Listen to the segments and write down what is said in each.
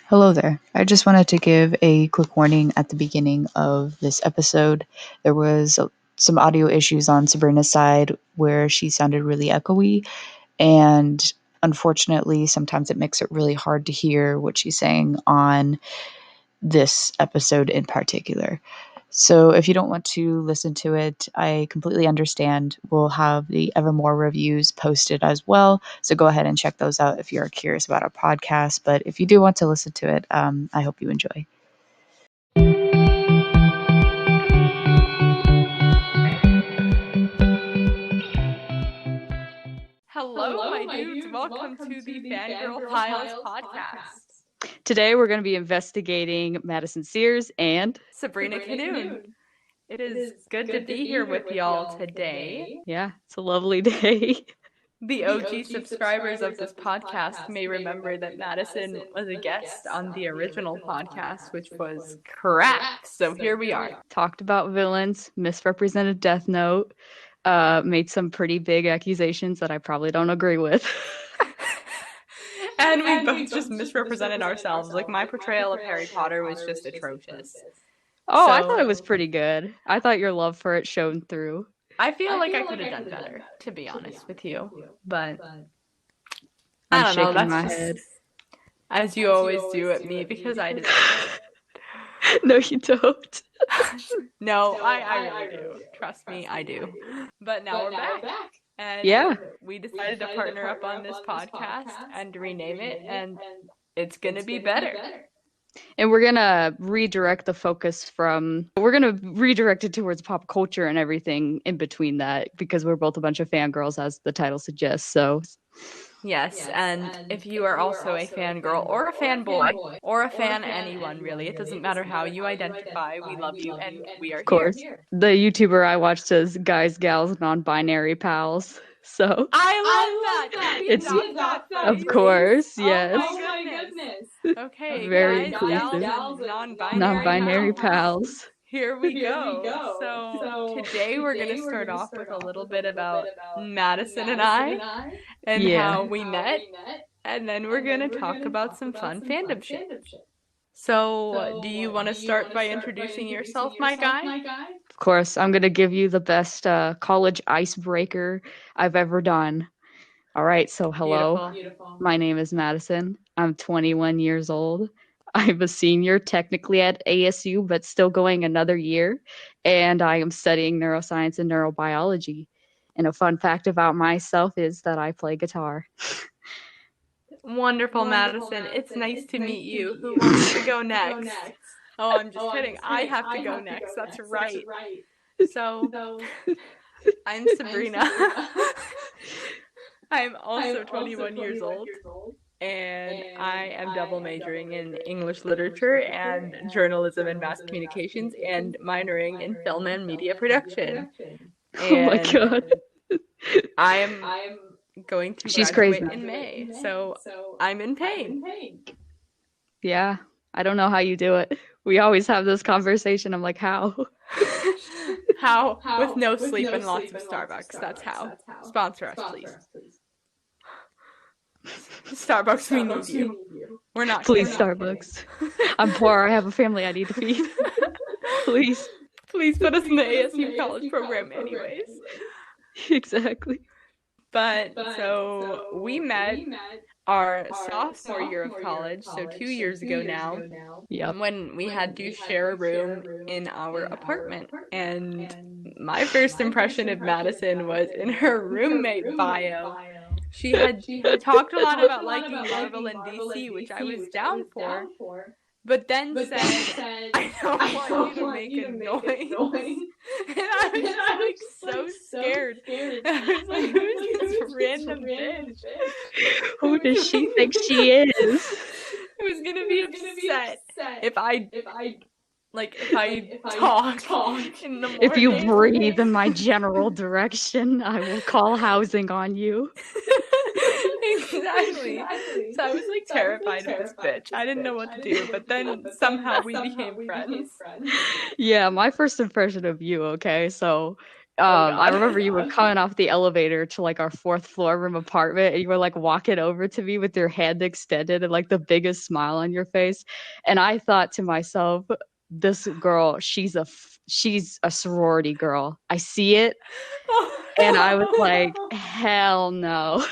Hello there. I just wanted to give a quick warning at the beginning of this episode. There was some audio issues on Sabrina's side where she sounded really echoey, and unfortunately, sometimes it makes it really hard to hear what she's saying on this episode in particular. So if you don't want to listen to it, I completely understand. We'll have the Evermore reviews posted as well. So go ahead and check those out if you're curious about our podcast. But if you do want to listen to it, I hope you enjoy. Hello, my dudes. Welcome to the Fangirl Files podcast. Today we're going to be investigating Madison Sears and Sabrina Canoon. It is good to be here with y'all today. Yeah, it's a lovely day. The OG subscribers of this podcast may remember that Madison was a guest on the original podcast, which was correct. So here we are. Talked about villains, misrepresented Death Note, made some pretty big accusations that I probably don't agree with. And we both just misrepresented ourselves. Like, my portrayal of Harry Potter was just atrocious. Oh, I thought it was pretty good. I thought your love for it shone through. I feel like I could have done better, to be honest with you. But I'm I don't know, shaking that's my just head. as you always do at me because I deserve it. No, you don't. No, I really do. Trust me, I do. But now we're back. And Yeah. we decided to partner up on this podcast and rename it, and it's going to be better. And we're going to redirect the focus we're going to redirect it towards pop culture and everything in between that, because we're both a bunch of fangirls, as the title suggests. So Yes, and if you are also a fangirl or a fanboy or a fan anyone, really, it doesn't matter how you identify, we love you and we are of course, here. the YouTuber I watch says guys, gals, non-binary pals. So I love that. It's of course, yes. Oh my goodness. Okay, Very guys, inclusive. gals, and Non-binary pals. Here we go. So today we're going to start off with a little bit about Madison and I and how we met, and then we're going to talk about some fun fandom shit. So, do you want to start by introducing yourself, my guy? Of course, I'm going to give you the best college icebreaker I've ever done. All right, so hello. Beautiful. My name is Madison. I'm 21 years old. I'm a senior technically at ASU, but still going another year. And I am studying neuroscience and neurobiology. And a fun fact about myself is that I play guitar. Wonderful, Madison. It's nice to meet you. Who wants to go next? Oh, I'm just kidding. I have to go next. That's right. So, I'm Sabrina. I'm also 21 years old. And I am double majoring in English literature and journalism and mass communications and minoring in film and media production. Oh my god. I am going to She's graduate crazy. in May, so I'm in pain. Yeah, I don't know how you do it. We always have this conversation. I'm like, how? How? With no sleep and lots of Starbucks. That's how. Sponsor us, please. Starbucks, we need you. We're not. Please, Starbucks. I'm poor. I have a family I need to feed. Please. Please put us in the ASU college program anyways. Exactly. But so we met our sophomore year of college, so 2 years ago now, when we had to share a room in our apartment. And my first impression of Madison was in her roommate bio. She had talked a lot about liking Marvel and DC, which I was down for, but then said, I don't want you to make a noise. And I was like so scared. I was like, who's this random bitch? Who does she think she is? I was gonna be upset if I talk in the morning. If you breathe in my general direction, I will call housing on you. Exactly. So I was like terrified of this bitch. I didn't know what to do, but then somehow we became friends. Yeah, my first impression of you, okay? So God. I remember you were coming off the elevator to like our fourth floor room apartment, and you were like walking over to me with your hand extended and like the biggest smile on your face. And I thought to myself, this girl, she's a sorority girl. I see it. And I was like, hell no.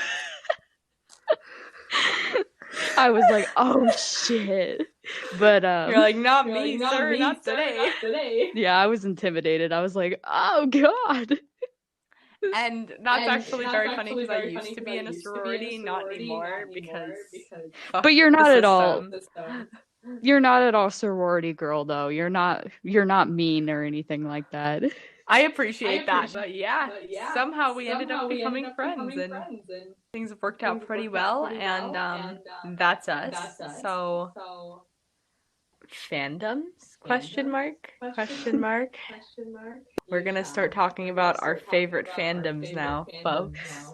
I was like, oh shit. But You're like, not me, sir, not today. yeah, I was intimidated. I was like, oh god. And that's actually very funny because I used to be in a sorority, not anymore because fuck But you're the not at all system. you're not at all sorority girl though. You're not mean or anything like that. I appreciate that, but yeah, somehow we ended up becoming friends and things have worked out pretty well, and that's us. So fandoms? Question mark? Question mark? We're gonna start talking about our favorite fandoms now, folks.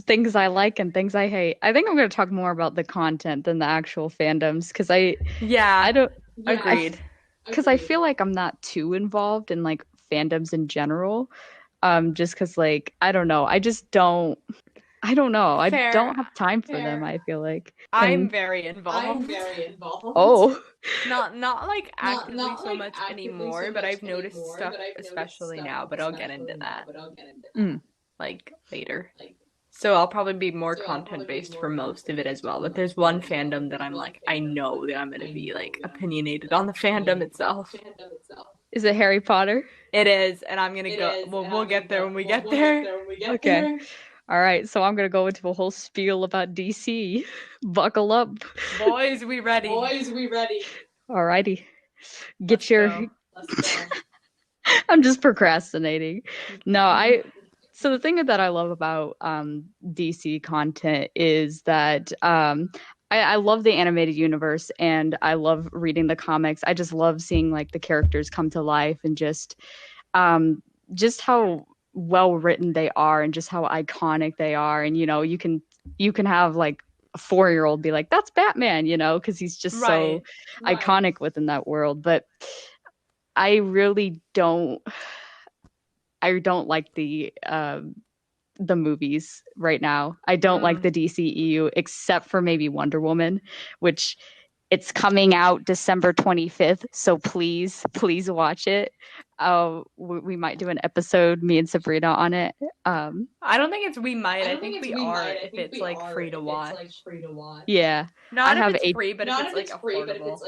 Things I like and things I hate. I think I'm going to talk more about the content than the actual fandoms because I Yeah, don't agreed. because I feel like I'm not too involved in like fandoms in general. Just because like I don't know, I don't know, I Fair. don't have time for them. I feel like, I'm and very involved. oh, Not like actively so much anymore, but I've noticed stuff especially now, but I'll get into that mm, like later. So I'll probably be more content based for most of it as well. But there's one fandom that I'm like, I know that I'm gonna be like opinionated on the fandom itself. is it Harry Potter? It is, and I'm gonna go. Well, we'll get there when we get there. Okay. All right, so I'm gonna go into a whole spiel about DC. Buckle up, Boys, we ready? Alrighty, get Let's your. go. I'm just procrastinating. No, so the thing that I love about DC content is that I love the animated universe and I love reading the comics. I just love seeing like the characters come to life and just how well written they are and just how iconic they are. And you can have like a 4-year-old be like, that's Batman, because he's just so iconic within that world. But I really don't like the movies right now. I don't like the DCEU except for maybe Wonder Woman, which it's coming out December 25th. So please watch it. We might do an episode, me and Sabrina, on it. I don't think it's we might. I think we are if it's like free to watch. Yeah. Not if it's free, but if it's like affordable.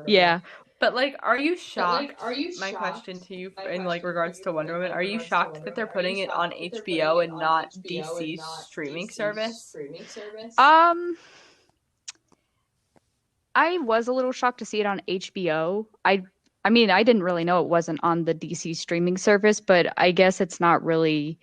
Yeah. But like, are you shocked? My question to you in like regards to Wonder Woman, are you shocked that they're putting it on HBO and not DC's streaming service? I was a little shocked to see it on HBO. I mean, I didn't really know it wasn't on the DC streaming service, but I guess it's not really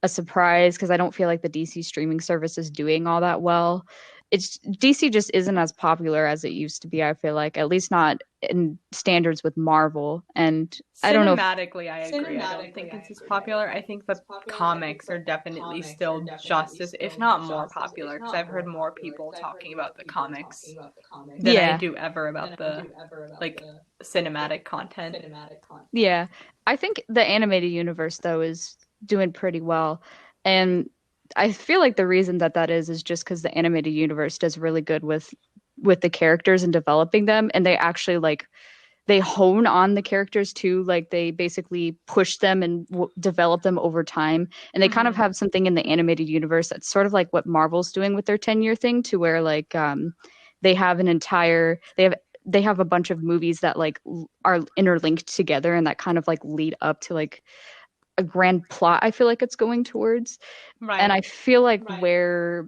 a surprise because I don't feel like the DC streaming service is doing all that well. It's DC just isn't as popular as it used to be, I feel like, at least not in standards with Marvel. And I don't know if, Cinematically, I agree. I don't think it's as popular. I think the comics are definitely still just as, if not more popular, because I've heard more people talking about the comics than I do ever about the like cinematic content. Yeah. I think the animated universe though is doing pretty well. And I feel like the reason that is just because the animated universe does really good with the characters and developing them, and they actually like they hone on the characters too. Like they basically push them and develop them over time, and they kind of have something in the animated universe that's sort of like what Marvel's doing with their 10-year thing, to where like they have they have a bunch of movies that like are interlinked together and that kind of like lead up to like a grand plot I feel like it's going towards. And I feel like the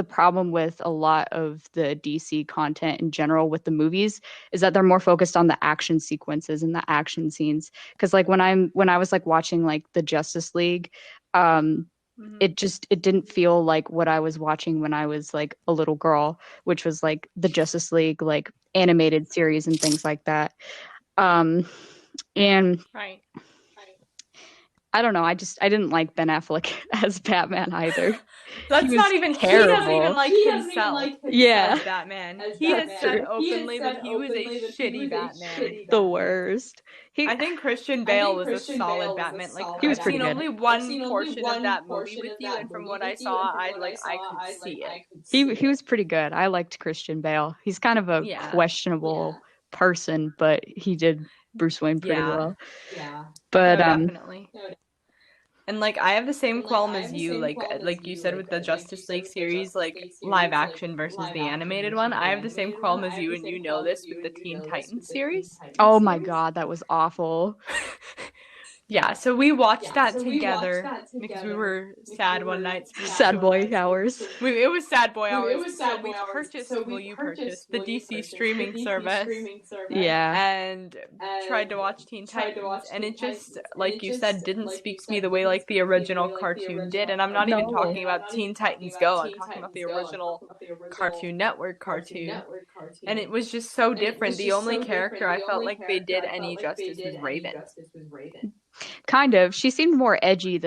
problem with a lot of the DC content in general with the movies is that they're more focused on the action sequences and the action scenes. Because like when I was like watching like the Justice League, it didn't feel like what I was watching when I was like a little girl, which was like the Justice League like animated series and things like that. And I don't know. I didn't like Ben Affleck as Batman either. He Let's not was even, he doesn't even terrible. like himself Yeah, as Batman. He has that's said true. openly that he was a shitty Batman. The worst. He I think Christian Bale was a solid Batman. Like, he was I've pretty seen good. only one portion of that movie with you, and from what I saw, I could see it. He was pretty good. I liked Christian Bale. He's kind of a Yeah. questionable person, but he did Bruce Wayne pretty Yeah. well. But No, definitely. And like I have the same qualm as you, like you said with the Justice League series, like live action versus the animated one. I have the same qualm as you, and you know this with the Teen Titans series. oh my God, that was awful. Yeah, so we watched that together because we were sad one night. So Sad boy hours. it was sad boy hours. So we purchased, well, you purchased the DC streaming service Yeah. and tried to watch Teen Titans, and it just, like you said, didn't speak to me the way like the original cartoon did. And I'm not even No. talking about Teen Titans Go. I'm talking about the original Cartoon Network cartoon. And it was just so different. The only character I felt like they did any justice was Raven. Kind of. She seemed more edgy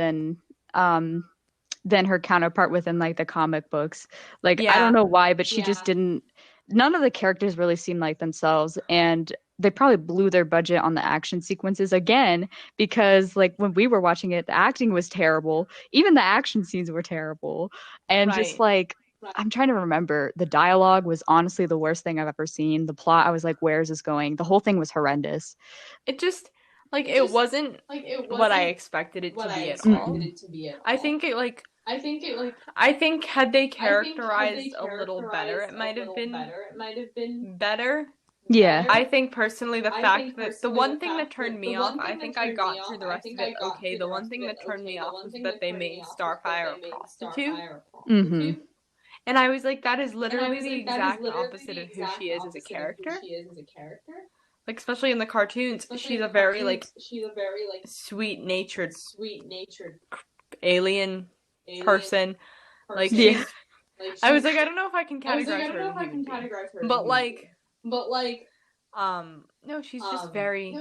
um than her counterpart within like the comic books. Like I don't Yeah, know why, but she just didn't none of the characters really seemed like themselves, and they probably blew their budget on the action sequences again because like when we were watching it, the acting was terrible. Even the action scenes were terrible. And just right. like I'm trying to remember, the dialogue was honestly the worst thing I've ever seen. The plot, I was like, where is this going? The whole thing was horrendous. It just, like, it wasn't what I expected it to be at all. Mm-mm. I think it, like, I think had they characterized a little better, it might have been better. Yeah. I think personally the fact that the one thing that turned me off, I think I got through the rest of it okay. The one thing that turned me off was that they made Starfire a prostitute. Mm-hmm. And I was like, that is literally the exact opposite of who she is as a character. Like, especially in the cartoons, she's a very, like, sweet-natured alien person. Like, Yeah. she's, I was like, I don't know if I can categorize her as a human being. But, like, no, she's just very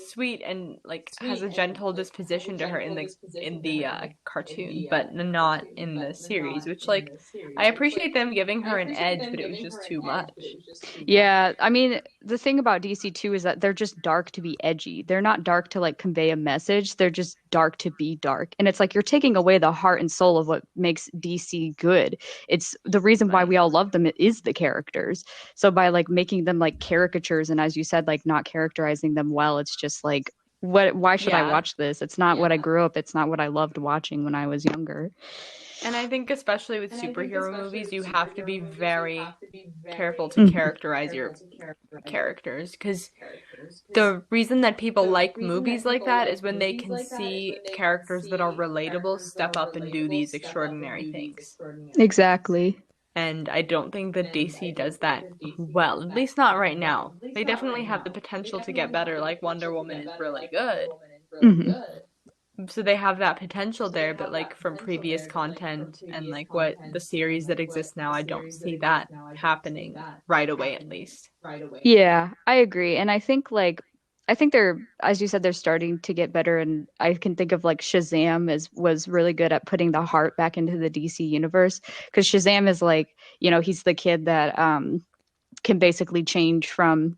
sweet and like has a gentle disposition to her in the cartoon, but not in the series. Which like I appreciate them giving her an edge, but it was just too much. Yeah, I mean, the thing about DC too is that they're just dark to be edgy. They're not dark to like convey a message. They're just dark to be dark. And it's like you're taking away the heart and soul of what makes DC good. It's the reason why Right. we all love them is the characters. So by like making them like caricatures and as you said, like not characterizing them well, it's just like why should I Yeah. watch this? It's not what I grew up, it's not what I loved watching when I was younger. And I think especially with superhero movies, you have to be very careful to characterize your characters because the reason that people like movies like that is when they can see characters that are relatable step up and do these extraordinary things. Exactly. And I don't think that DC does that well, at least not right now. They definitely have the potential to get better, like Wonder Woman is really good. Hmm. So they have that potential there, but like from previous content and like what the series that exists now, I don't see that happening right away at least. Yeah, I agree. And I think they're as you said they're starting to get better and I can think of like Shazam as was really good at putting the heart back into the DC universe because Shazam is like, he's the kid that can basically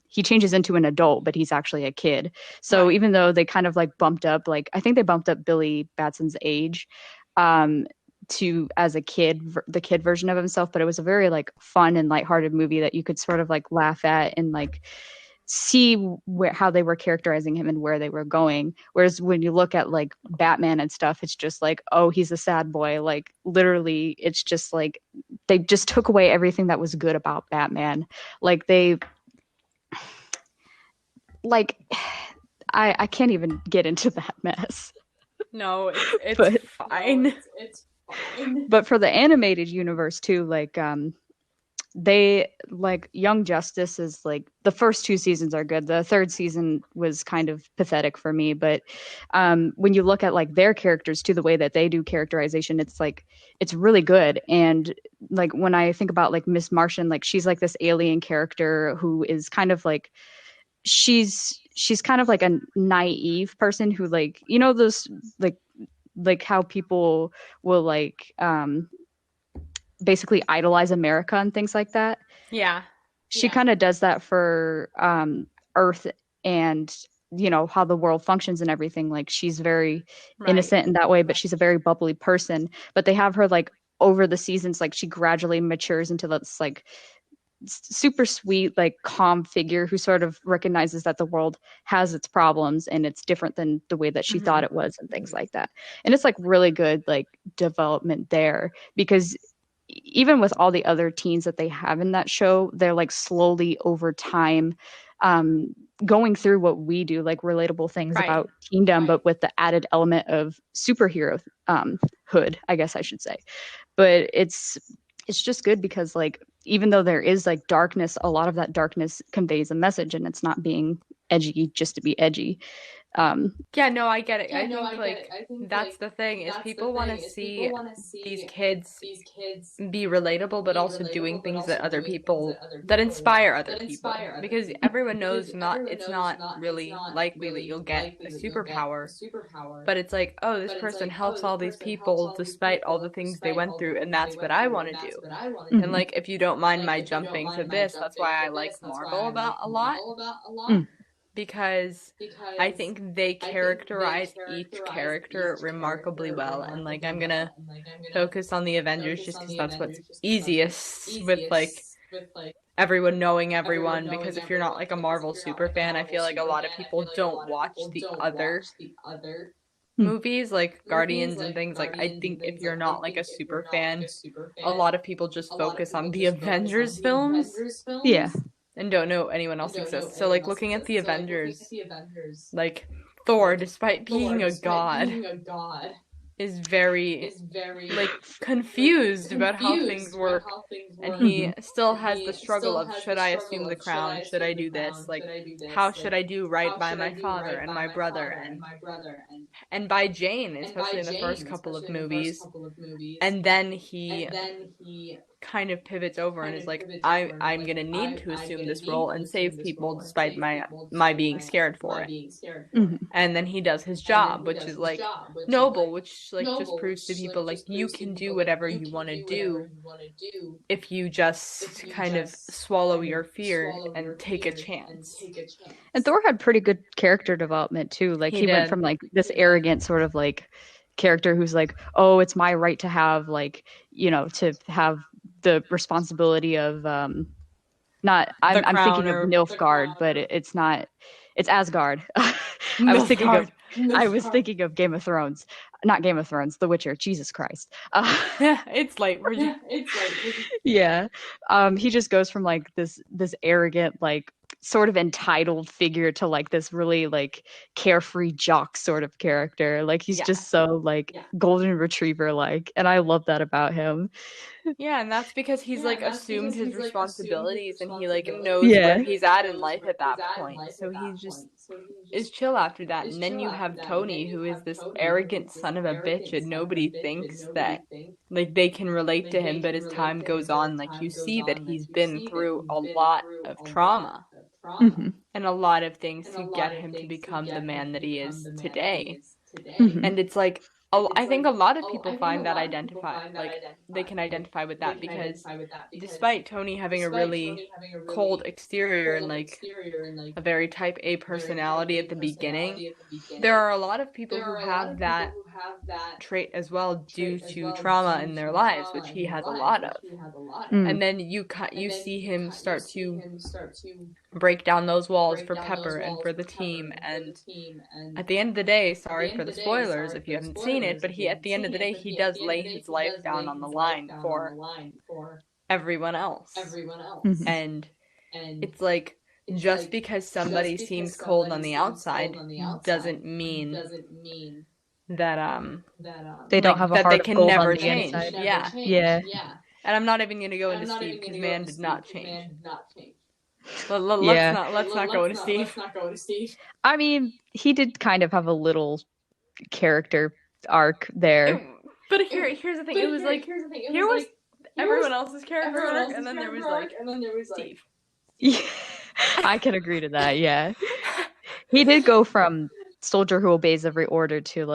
he changes into an adult but he's actually a kid. So Right. even though they kind of like bumped up like I think they bumped up Billy Batson's age um to as a kid the kid version of himself, but it was a very like fun and lighthearted movie that you could sort of like laugh at and like see how they were characterizing him and where they were going. Whereas when you look at like Batman and stuff, it's just like, oh, he's a sad boy. Like literally, it's just like they just took away everything that was good about Batman. Like they like I can't even get into that mess. No, it's But fine. but for the animated universe too, like they like Young Justice is like the first two seasons are good. The third season was kind of pathetic for me, but when you look at like their characters too, the way that they do characterization, it's like it's really good. And like when I think about like Miss Martian, like she's like this alien character who is kind of like she's kind of like a naive person who, like, you know, those like how people will like basically idolize America and things like that. Yeah. She kind of does that for Earth and, you know, how the world functions and everything. Like, she's very Right. innocent in that way, but she's a very bubbly person. But they have her like over the seasons, like she gradually matures into this like super sweet, like calm figure who sort of recognizes that the world has its problems and it's different than the way that she Mm-hmm. thought it was and things like that. And it's like really good like development there, because even with all the other teens that they have in that show, they're like slowly over time um going through what we do, like relatable things Right. about teendom, but with the added element of superhero hood, I guess I should say. But it's just good because, like, even though there is like darkness, a lot of that darkness conveys a message and it's not being edgy just to be edgy. um Yeah, no, I get it. I think like that's the thing is people want to see these kids be relatable, but also doing things that other people that inspire other people because everyone knows not it's not really likely that you'll get a superpower, but it's like, oh, this person helps all these people despite all the things they went through, and that's what I want to do. And mhm, like, if you don't mind my jumping to this, that's why I like Marvel about a lot mm, because I think they characterize each character remarkably well. And like, I'm gonna focus on the Avengers just because that's what's easiest with like everyone knowing everyone. Because if you're not like a Marvel super fan, I feel like a lot of people don't watch the other mm. movies like Guardians and things. Like, I think if you're not like a super fan, a lot of people just focus on the Avengers films Yeah. and don't know anyone else exists. So like looking at the Avengers, like Thor, despite being a god, is very like confused about how things work, and he Mhm. still has the struggle of, should I assume the crown, should I do this, like how should I do right by my father and my brother and by Jane, especially in the first couple of movies. And then he kind of pivots over and is like, I'm gonna need to assume this role and save people despite my being scared for it. Mhm. And then he does his job, which is like noble, which like just proves to people like you can do whatever you want to do if you just kind of swallow your fear and take a chance. And Thor had pretty good character development too. Like, He he went did. from like this arrogant sort of like character who's like, oh, it's my right to have, like, you know, to have the responsibility of not, The I'm crown thinking of or Nilfgaard, but it's not, it's Asgard. I was thinking of Nilfgaard. I was thinking of Game of Thrones, not Game of Thrones, The Witcher. Jesus Christ. Yeah, it's late. Yeah. He just goes from like this arrogant, like sort of entitled figure to like this really like carefree jock sort of character. Like, he's Yeah. just so like golden retriever like, and I love that about him. Yeah, and that's because he's like assumed his responsibilities and he like knows where Yeah. he's at in life at that point. So he just is chill after that. And then you have Tony, who is this arrogant son of a bitch, and nobody thinks that like they can relate to him, but as time goes on, like you see that he's been through a lot of trauma Hmm. and a lot of things to get him to become the man that he is today. Hmm. And it's like, oh, I think a lot of people find that identify, like, they can identify with that because despite Tony having a really cold exterior and like a very type A personality at the beginning, there are a lot of people who have that trait as well due to trauma in their lives, which he has a lot of. Mm. And then you see him start to break down those walls for Pepper and for the team. And at the end of the day, sorry for the spoilers if you haven't seen it, but he at the end of the day he does lay his life down on the line for everyone else. Mhm. And it's like just because somebody seems cold on the outside doesn't mean that They don't like have a that they heart of can gold on never the change. inside. Yeah. Yeah. And I'm not even gonna go into Steve because man did not change. Let's Yeah. not go into Steve. I mean, he did kind of have a little character arc It, there. but here's the thing. It was like here was everyone else's character arc, and then there was like Steve. Yeah. I can agree to that, yeah. He did go from soldier who obeys every order to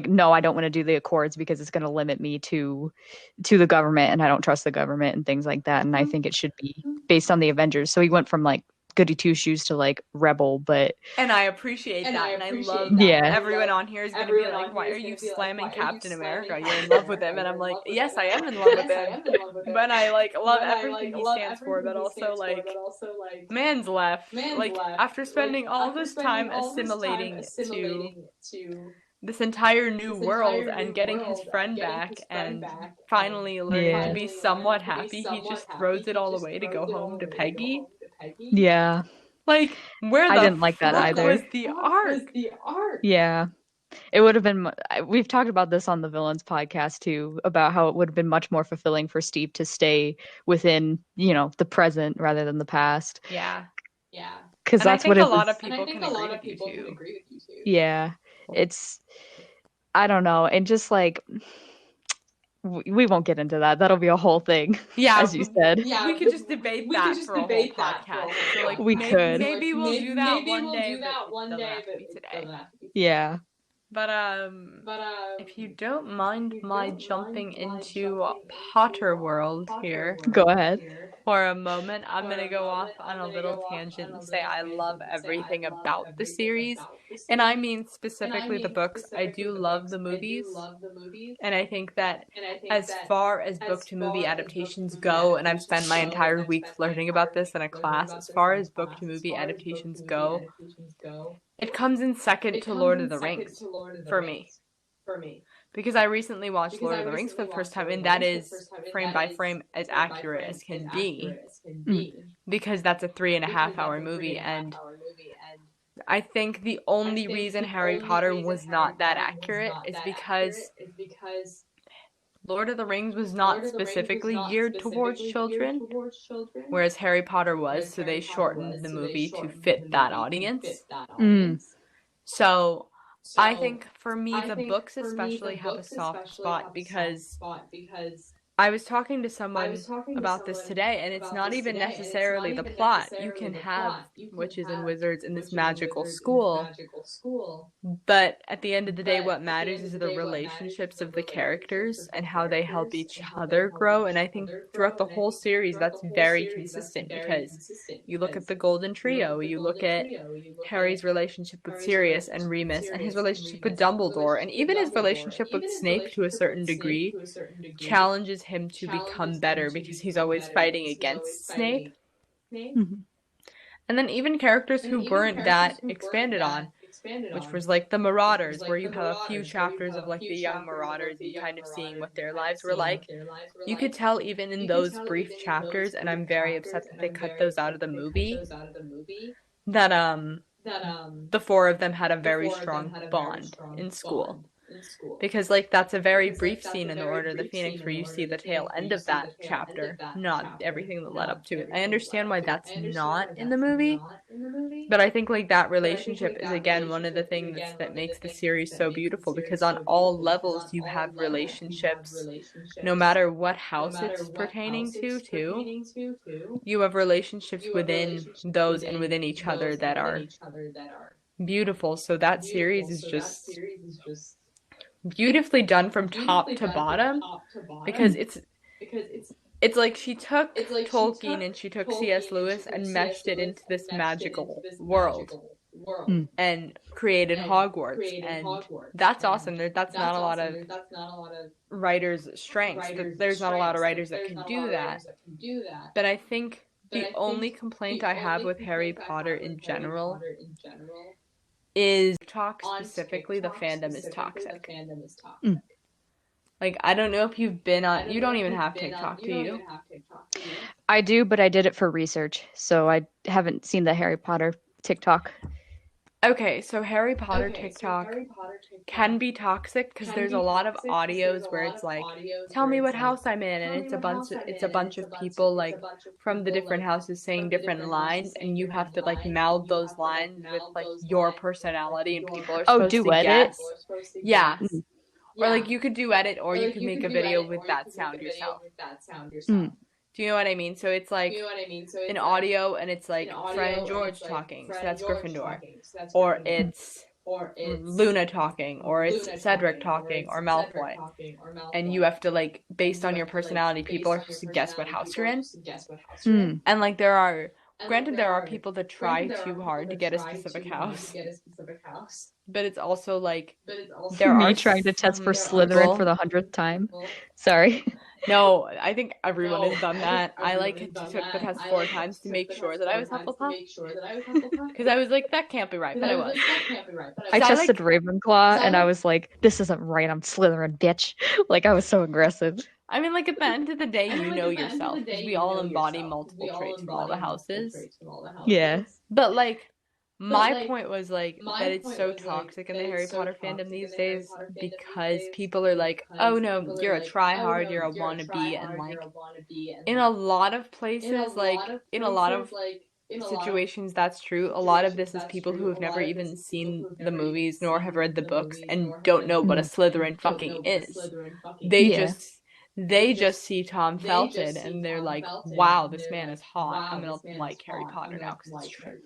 no, I don't want to do the Accords because it's going to limit me to the government, and I don't trust the government and things like that, and I think it should be based on the Avengers. So he went from like goody two shoes to like rebel, but And I appreciate that, and I love yeah, everyone on here is going to be like, why are you slamming Captain America? You're in love with him. And I'm like, yes, I am in love with him. But I like love everything he stands for, but also like man's left. Like after spending all this time assimilating to this entire new world and getting his friend back and finally learning to be somewhat happy, he just throws it all away to go home to Peggy. yeah. Like, where I the didn't like that fuck either. was the arc? Yeah. It would have been, we've talked about this on the Villains podcast too, about how it would have been much more fulfilling for Steve to stay within, the present rather than the past. Yeah. Because And I that's think what a it lot was. of people can agree with you too. Yeah. I don't know. And just like, we won't get into that. That'll be a whole thing. Yeah, as you said. we could just debate that for a whole podcast. So like, We could. maybe we'll do that one day, but it doesn't have to be today. Yeah. But if you don't mind my jumping into Potter world here Go ahead. for a moment, I'm gonna go off on a little tangent and say I love everything about the series. And I mean specifically the books. I do love the movies. And I think that as far as book to movie adaptations go, and I've spent my entire week flirting about this in a class, as far as book to movie adaptations go, it comes in second to Lord of the Rings for me. Because I recently watched Lord of the Rings for the first time, and that is frame by frame as accurate as can be. Because that's a 3.5-hour movie, and I think the only reason Harry Potter was not that accurate is because Lord of the Rings was not specifically geared towards children, whereas Harry Potter was, so they shortened the movie to fit that audience. So I think for me, the books especially have a soft spot because I was talking to someone about this today, and it's not even necessarily the plot. You can have witches and wizards in this magical school, but at the end of the day, what matters is the relationships of the characters and how they help each other grow. And I think throughout the whole series, that's very consistent because you look at the Golden Trio, you look at Harry's relationship with Sirius and Remus, and his relationship with Dumbledore, and even his relationship with Snape to a certain degree challenges him to become better because he's always fighting against Snape. Mm-hmm. And then even characters who weren't that expanded on, which was like the Marauders, where you have a few chapters of like the young Marauders and kind of seeing what their lives were like. You could tell even in those brief chapters, and I'm very upset that they cut those out of the movie, that the four of them had a very strong bond in school. Because, like, that's a very brief scene in The Order of the Phoenix where you see the tail end of that chapter, not everything that led up to it. I understand why that's not in the movie, but I think, like, that relationship is, again, one of the things that makes the series so beautiful, because on all levels you have relationships, no matter what house it's pertaining to, too. You have relationships within those and within each other that are beautiful, so that series is just beautifully done from top to bottom, because it's like she took Tolkien and she took C.S. Lewis and meshed it into this magical world and created Hogwarts, and that's awesome. That's not a lot of writers' strengths. There's not a lot of writers that can do that. But I think the only complaint I have with Harry Potter in general is talk specifically, the fandom is toxic. Like, I don't know if you've been on, you don't even have TikTok, do you? I do, but I did it for research, so I haven't seen the Harry Potter TikTok. Okay, so Harry Potter TikTok can be toxic because there's a lot of audios where it's like, tell me what house I'm in, and it's a bunch of people like from the different houses saying different lines, and you have to like mouth those lines with like your personality, and people are supposed to guess. Yeah. Or like you could duet it, or you could make a video with that sound yourself. Do Do you know what I mean? So it's like an audio and it's like Fred and George talking, so that's Gryffindor. Or it's Luna talking, or it's Cedric talking, or Malfoy. And you have to, like, based on your personality, people are supposed to guess what house you're in. Mm. And, like, granted, there are people that try too hard to get a specific house. But it's also, like, there Me are trying to test for some Slytherin people. for the 100th time. Sorry. No, I think everyone has done that. I, like, took the test 4 times to make sure that I was Hufflepuff. Because I was like, that can't be right, but I was. I So tested like, Ravenclaw and I was like, this isn't right, I'm Slytherin, bitch. Like, I was so aggressive. I mean, like, at the end of the day, you know yourself, because we all embody multiple traits from all the houses. Yeah. But, like, my point was, like, that it's so toxic in the Harry Potter fandom these days because people are like, oh no, you're a tryhard, you're a wannabe, and, like, in a lot of places, like, in a lot of situations, that's true. A lot of this is people who have never even seen the movies nor have read the books and don't know what a Slytherin fucking is. They Yeah. just see Tom Felton and they're like, wow, this man is hot. I'm gonna like Harry Potter now because it's true.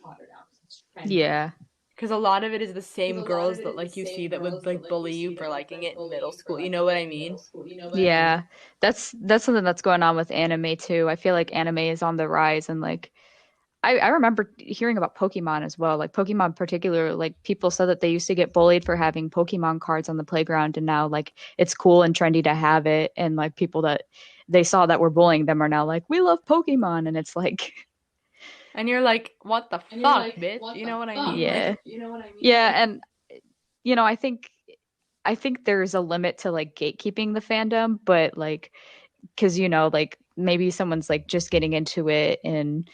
Yeah. Because a lot of it is the same girls that, like, you see that would, like, bully you for liking it in middle school. You know what I mean? Yeah. That's something that's going on with anime too. I feel like anime is on the rise and like I remember hearing about Pokemon as well. Like Pokemon in particular, like people said that they used to get bullied for having Pokemon cards on the playground and now like it's cool and trendy to have it and like people that they saw that were bullying them are now like, we love Pokemon and it's like And you're like, what the fuck, bitch? You know what I mean? yeah. Like, Yeah, and I think there's a limit to like gatekeeping the fandom, but like because like maybe someone's like just getting into it and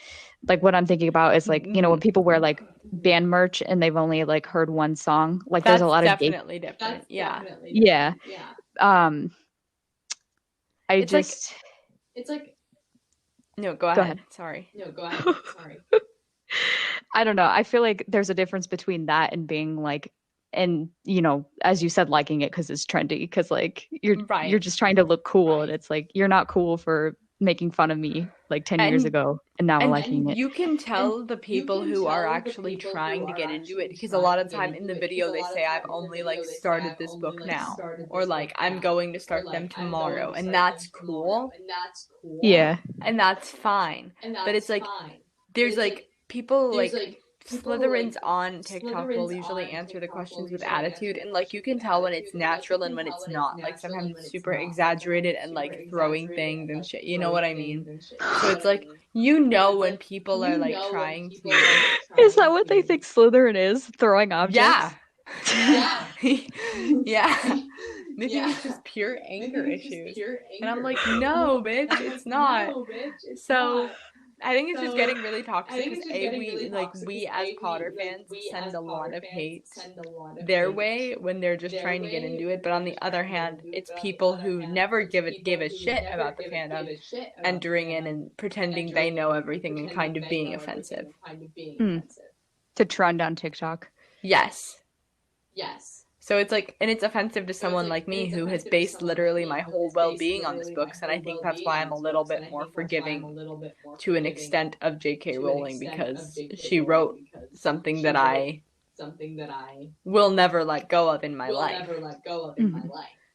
like what I'm thinking about is like when people wear like band merch and they've only like heard one song, like there's a that's lot of definitely different. Yeah. yeah. um I It's like just no, go ahead. ahead. Sorry. I don't know, I feel like there's a difference between that and being like and as you said, liking it because it's trendy, because like you're Right. just trying to look cool and it's like you're not cool for making fun of me like 10 years ago and now liking it. You can tell the people who are actually trying to get into it because a lot of time in the video they say I've only like started this book now, or like I'm going to start them tomorrow, and that's cool. Yeah. And that's fine. But it's like there's like people like Slytherins on TikTok will usually answer the questions with attitude, and like you can tell when it's natural and when it's not. Like sometimes it's super exaggerated and like throwing things and shit. You know what I mean? So it's like when people are like trying to. Is that what they think Slytherin is? Throwing objects? Yeah. Yeah. They think it's just pure anger issues. And I'm like, no, bitch, it's not. So I think it's just getting really toxic because we as Potter fans send a lot of hate their way when they're just trying to get into it. But on the other hand, it's people who never gave a shit about the fandom entering in and pretending they know everything and kind of being offensive. To trend on TikTok. Yes. So it's like, and it's offensive to someone like me who has based literally my whole well-being on this books, and I think that's why I'm a little bit more forgiving to an extent of J.K. Rowling, because she wrote something that I will never let go of in my life.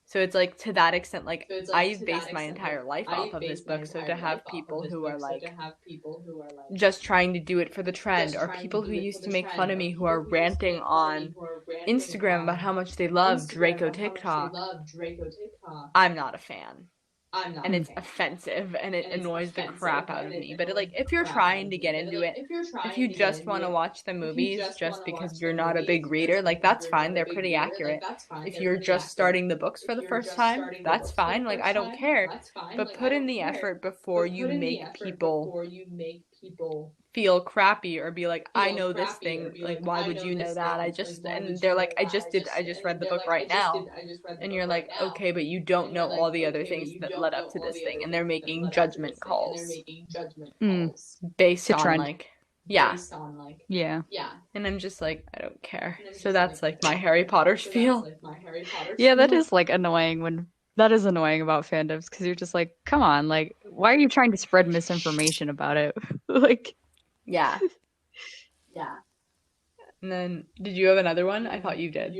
So it's like, to that extent, like, I've based my entire life off of this book, so to have people who are like just trying to do it for the trend, or people who used to make fun of me who are ranting on Instagram about how much they love Draco TikTok, I'm not a fan. And it's offensive and it annoys the crap out of me. But if you're trying to get into it, if you just want to watch the movies just because you're not a big reader, like, that's fine. They're pretty accurate. If you're just starting the books for the first time, that's fine. Like, I don't care. But put in the effort before you make people feel crappy or be like, I know this thing, like, why would you know that? And they're like, I just read the book right now. And you're like, okay, but you don't know all the other things that led up to this thing, and they're making judgment calls based on like, yeah. And I'm just like, I don't care. So that's like my Harry Potter spiel. Yeah, that is like annoying when That is annoying about fandoms because you're just like, come on, like, why are you trying to spread misinformation about it? Like, Yeah. And then, did you have another one? I thought you did.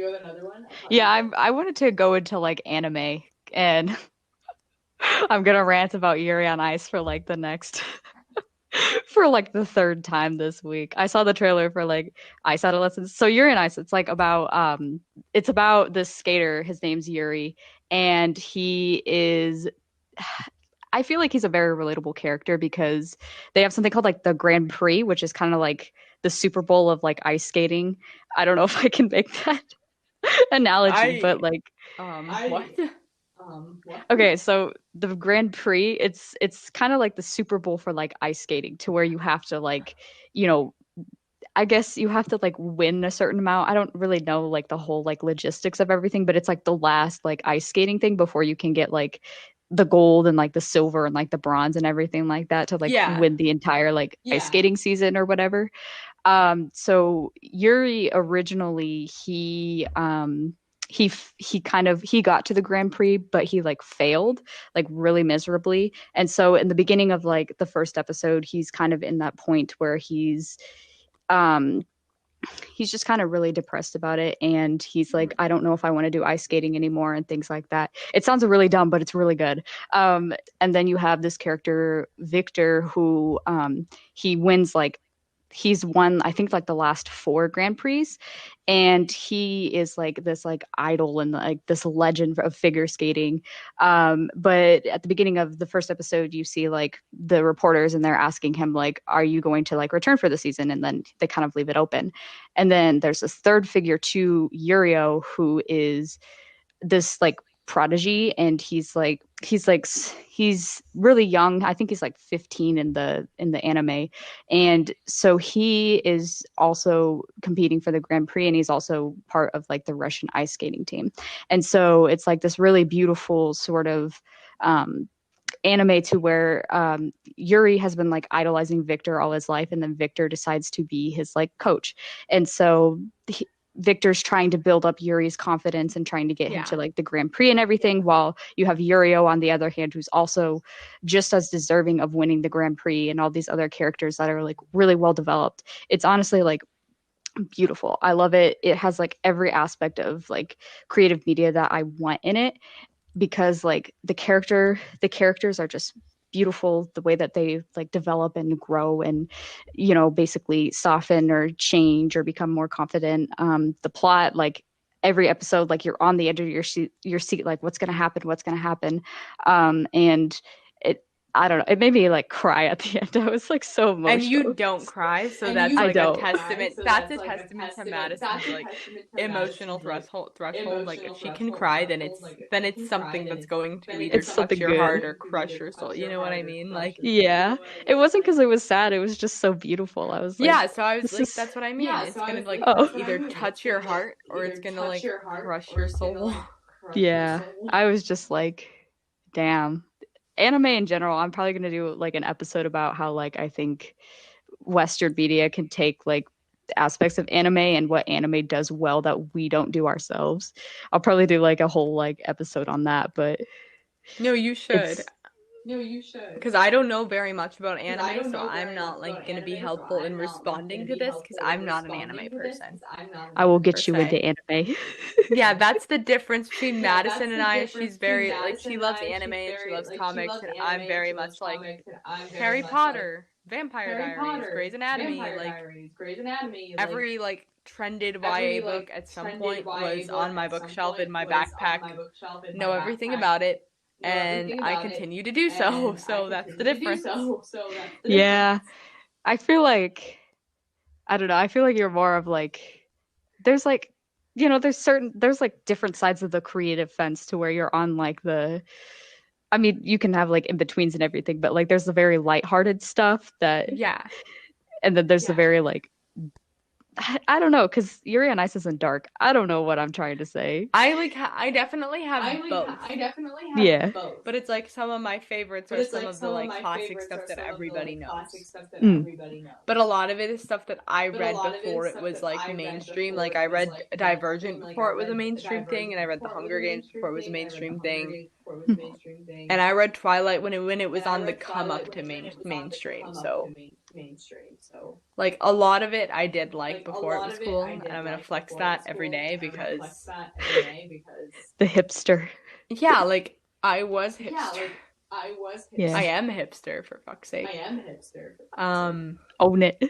yeah, I wanted to go into like anime, and I'm gonna rant about Yuri on Ice for like the next for like the third time this week. I saw the trailer for like Ice Adolescence. So Yuri on Ice, it's about this skater. His name's Yuri, and he is I feel like he's a very relatable character because they have something called like the Grand Prix, which is kind of like the Super Bowl of like ice skating. I don't know if I can make that analogy, I but like what? okay, so the Grand Prix, it's kind of like the Super Bowl for like ice skating to where you have to like, you know, I guess you have to like win a certain amount. I don't really know like the whole like logistics of everything, but it's like the last like ice skating thing before you can get like the gold and like the silver and like the bronze and everything like that to like Yeah. win the entire like ice skating season or whatever. So Yuri originally he got to the Grand Prix, but he like failed like really miserably. And so in the beginning of like the first episode, he's kind of in that point where um he's just kind of really depressed about it, and he's like, I don't know if I want to do ice skating anymore and things like that. It sounds really dumb, but it's really good. And then you have this character Victor who he wins like he's won I think like the last four Grand Prix, and he is like this like idol and like this legend of figure skating. But at the beginning of the first episode you see like the reporters and they're asking him like, are you going to like return for the season? And then they kind of leave it open. And then there's this third figure to Yurio, who is this like prodigy, and he's really young. I think he's like 15 in the anime. And so he is also competing for the Grand Prix, and he's also part of like the Russian ice skating team. And so it's like this really beautiful sort of anime to where Yuri has been like idolizing Victor all his life, and then Victor decides to be his like coach. And so Victor's trying to build up Yuri's confidence and trying to get him to like the Grand Prix and everything, while you have Yurio on the other hand, who's also just as deserving of winning the Grand Prix, and all these other characters that are like really well developed. It's honestly like beautiful. I love it. It has like every aspect of like creative media that I want in it, because like the characters are just beautiful, the way that they like develop and grow and basically soften or change or become more confident. The plot, like every episode, like you're on the edge of your seat, like what's gonna happen. And it I don't know, it made me like cry at the end. I was like so And you emotional. don't cry, so that's I like a don't. testament. That's a testament to Madison's like emotional threshold. Like if she can cry, then it's something that's going to either It's touch something your good. heart or crush your soul. You know what I mean? Like Yeah, it wasn't because it was sad, it was just so beautiful. I was like, yeah, so I was this like, is that's what I mean. It's gonna like oh either touch your heart or it's gonna like crush your soul. yeah. I was just like, damn. Anime in general, I'm probably gonna do like an episode about how like I think Western media can take like aspects of anime and what anime does well that we don't do ourselves. I'll probably do like a whole like episode on that, but No, you should. it's Because I don't know very much about anime, so I'm not like gonna be helpful in responding to this because I'm not an anime person I will per get you into se. anime. Yeah, that's the difference between Madison and I. She's very like she loves anime and she loves comics, and I'm very much like Harry Potter, Vampire Diaries, Grey's Anatomy, like every like trended YA book at some point was on my bookshelf in my backpack. Know everything about it, and I continue to do so. So that's the difference. Yeah, I feel like I don't know. I feel like you're more of like there's like there's like different sides of the creative fence to where you're on like the I mean, you can have like in betweens and everything, but like there's the very lighthearted stuff that Yeah. and then there's the very like I don't know, because Yuri on Ice isn't dark. I don't know what I'm trying to say. I definitely have both. Yeah. But it's like some of my favorites are some of the like classic stuff that everybody knows. Mm. But a lot of it is stuff that I read before it was like mainstream. Like I read Divergent before it was a mainstream thing, and I read The Hunger Games before it was a mainstream thing. And I read Twilight when it was on the come up to mainstream. So like a lot of it I did like before it was cool, and I'm gonna flex that every day because The hipster. yeah, like I was hipster. Yeah. I am a hipster, for fuck's sake. Own it.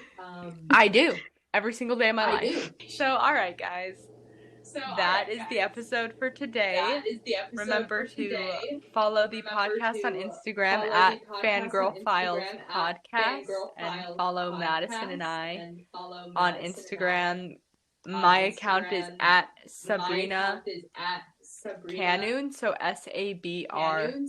I do every single day of my life. So all right, guys. That is the episode for today. Remember to follow the podcast on Instagram at Fangirl Files Podcast and follow Madison and I on Instagram. My account is at Sabrina Canoon, so SabrinaKenoun,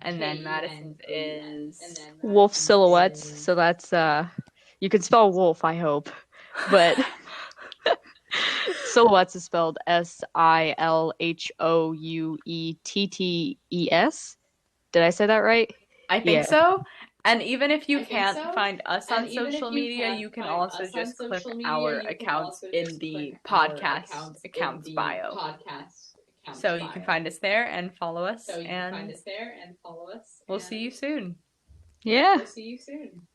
and then Madison's is Wolf Silhouettes. So that's you can spell wolf, I hope. But Silhouettes is spelled Silhouettes. Did I say that right? I think so. And even if you can't find us on social media, you can also just click our accounts in the podcast accounts bio. So you can find us there and follow us, and we'll see you soon. Yeah.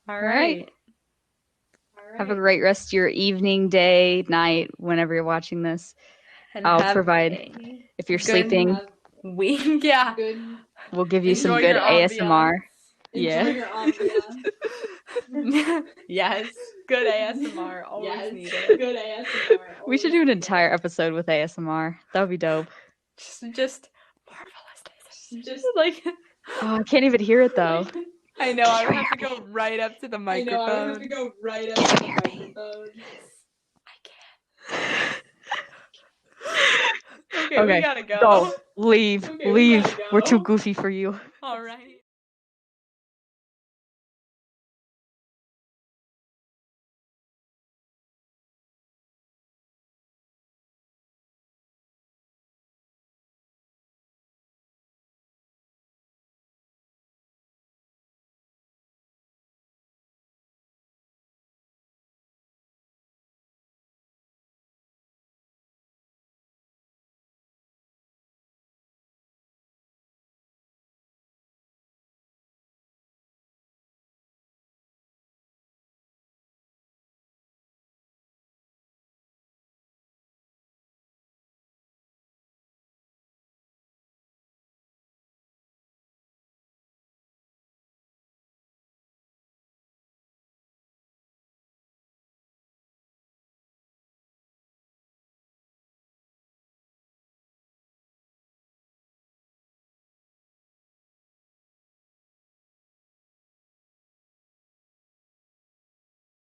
All right. Have a great rest of your evening, day, night, whenever you're watching this. And I'll provide, if you're sleeping, yeah. We'll give you some Enjoy good your ASMR. Yeah. Yes. Good ASMR. Always needed. We should do an entire episode with ASMR. That would be dope. Just marvelous. Just like. Oh, I can't even hear it though. I know. I would have to go right up to the microphone. Can you hear me? I can't. Okay, we gotta go. Go. Leave. Leave. We're too goofy for you. All right.